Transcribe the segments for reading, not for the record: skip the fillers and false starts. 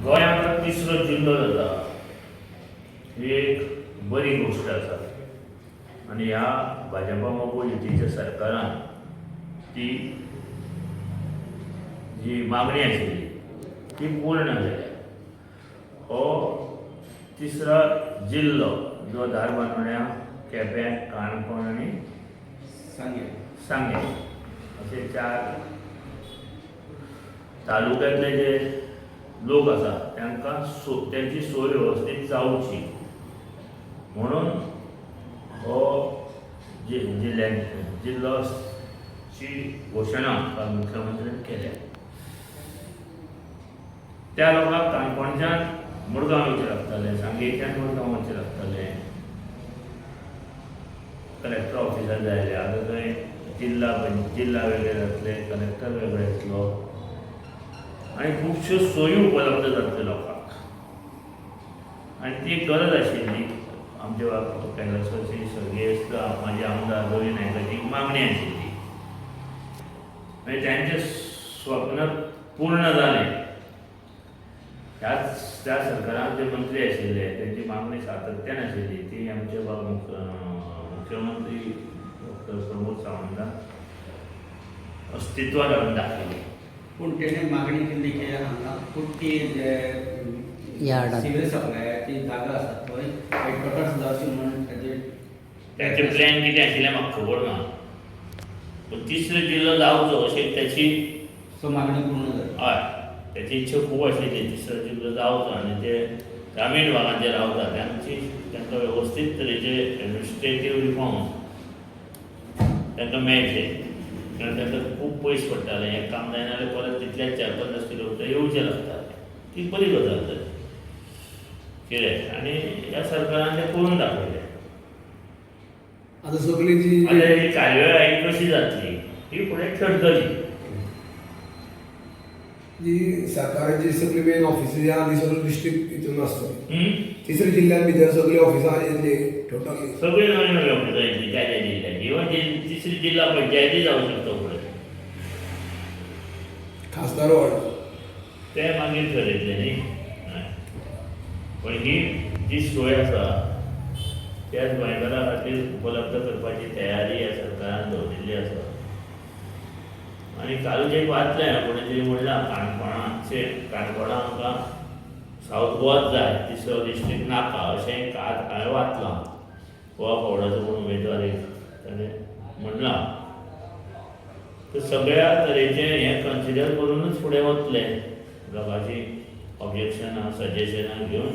गोंयांत तिसरो जिल्लो जाता ही एक बरी गोष्ट आसा आनी ह्या भाजपा मोगो युतीच्या सरकारान ती जी मागणी आशिल्ली ती पूर्ण जाल्या. हो तिसरो जिल्लो जो धारबांदोड्या, केपें, काणकोण आनी सांगे असे 4 तालुक्यांतले जे लोक आसा तांकां त्यांची सोय वेवस्थीत जावची म्हणून हो जिल्लोची घोशणा काल मुख्यमंत्र्यान केल्या. त्या लोकांक काणकोणच्यान मुरगांव वयचे लागताले, सांगेच्यान मुरगांव वयचे लागताले, कलेक्टर ऑफिसार जाय आतां थंय जिल्ला वेगळे जातले, कलेक्टर वेगळे येतलो आनी खुबश्यो सोयी उपलब्ध जातल्यो लोकांक आनी ती गरज आशिल्ली. आमचे कैलासवासी सर्गेस्त माजी आमदार रवी नायकाची मागणी आशिल्ली आनी तांचें स्वप्न पूर्ण जालें. त्या सरकारान जे मंत्री आशिल्ले त्यांची मागणी सातत्यान आशिल्ली ती आमचे मुख्यमंत्री डॉ. प्रमोद सावंतान अस्तित्वात हाडून दाखयली. पूण तेणें मागणी केल्ली की हांगा पुट्टी सिव्हिल सप्लायाची जागा आसा थंय हेडक्वॉर्टर्स जावची म्हणून ताचे प्लॅन कितें आशिल्लें म्हाका खबर ना, पूण तिसरो जिल्लो जावचो अशें त्याची मागणी पूर्ण जाली. हय, त्याची इच्छा खूब आशिल्ली तिसरो जिल्लो जावचो आनी ते ग्रामीण भागांत जे रावता तांकां वेवस्थीत तरेचे एडमिनिस्ट्रेटीव रिफॉर्म तांकां मेळचे. कारण तांकां खूब पयस पडटाले, हें काम जायना जाल्यार परत तितल्याच 4-50 किलोमिटर येवचें लागतालें. ती बरी गजाल जाली कितें आनी ह्या सरकारान तें करून दाखयलें. आतां सगळी जी ही कार्यवाही कशी जातली ही फुडें ठरतली. जी सरकाराची सगळी मेन ऑफिसां जी आहा ती सगळी डिस्ट्रिक्ट हितून आसतली. तिसऱ्या जिल्ह्यात भितर सगळी ऑफिसां येतली टोटली सगळी नवी नवी ऑफिसां येतली त्या जिल्ह्यात. इवन तिसरी जिल्हा पंचायती जावं शकता फुडें. खासदार वार्ड ते मागीर ठरयतले न्ही. पण ही जी सोय आसा त्याच गोंयकारां खातीर उपलब्ध करपाची तयारी ह्या सरकारान दवरिल्ली आसा. आनी कालूच एक वाचलें कोणें तरी म्हणलां काणकोणा आमकां सावथ गोवाच जाय, तिसरो डिस्ट्रिक्ट नाका अशें एक हांवें वाचलां. गोवा फॉर्डाचो कोण उमेदवार एक ताणें म्हणलां. तर सगळ्या तरेचें हें कन्सिडर करूनच फुडें वतले, लोकांची ऑब्जेक्शनां सजेशनां घेवन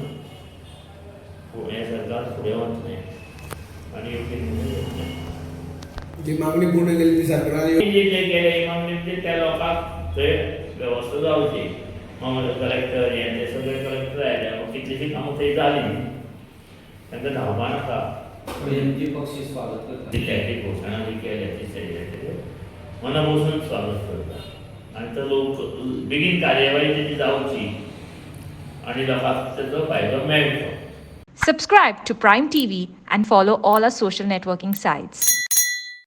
हें सरकार फुडें वतलें आनी योग्य निर्णय घेतले. जी मागणी पूर्ण केली ती सरकारान जे केले मागणी म्हणजे त्या लोकांक थंय वेवस्था जावची. कलेक्टर हें ते सगळे कलेक्टर आयले मग कितलीशीं कामां थंय जाली तांकां धांवपा नाका. पक्षी स्वागत करता. जिल्ल्याची घोशणा बी केल्या ती सगळे मना बसून स्वागत करता आनी तो लोक बेगीन कार्यवाही तेजी जावची आनी लोकांक तेजो फायदो मेळचो. Subscribe to Prime TV and follow all our social networking sites.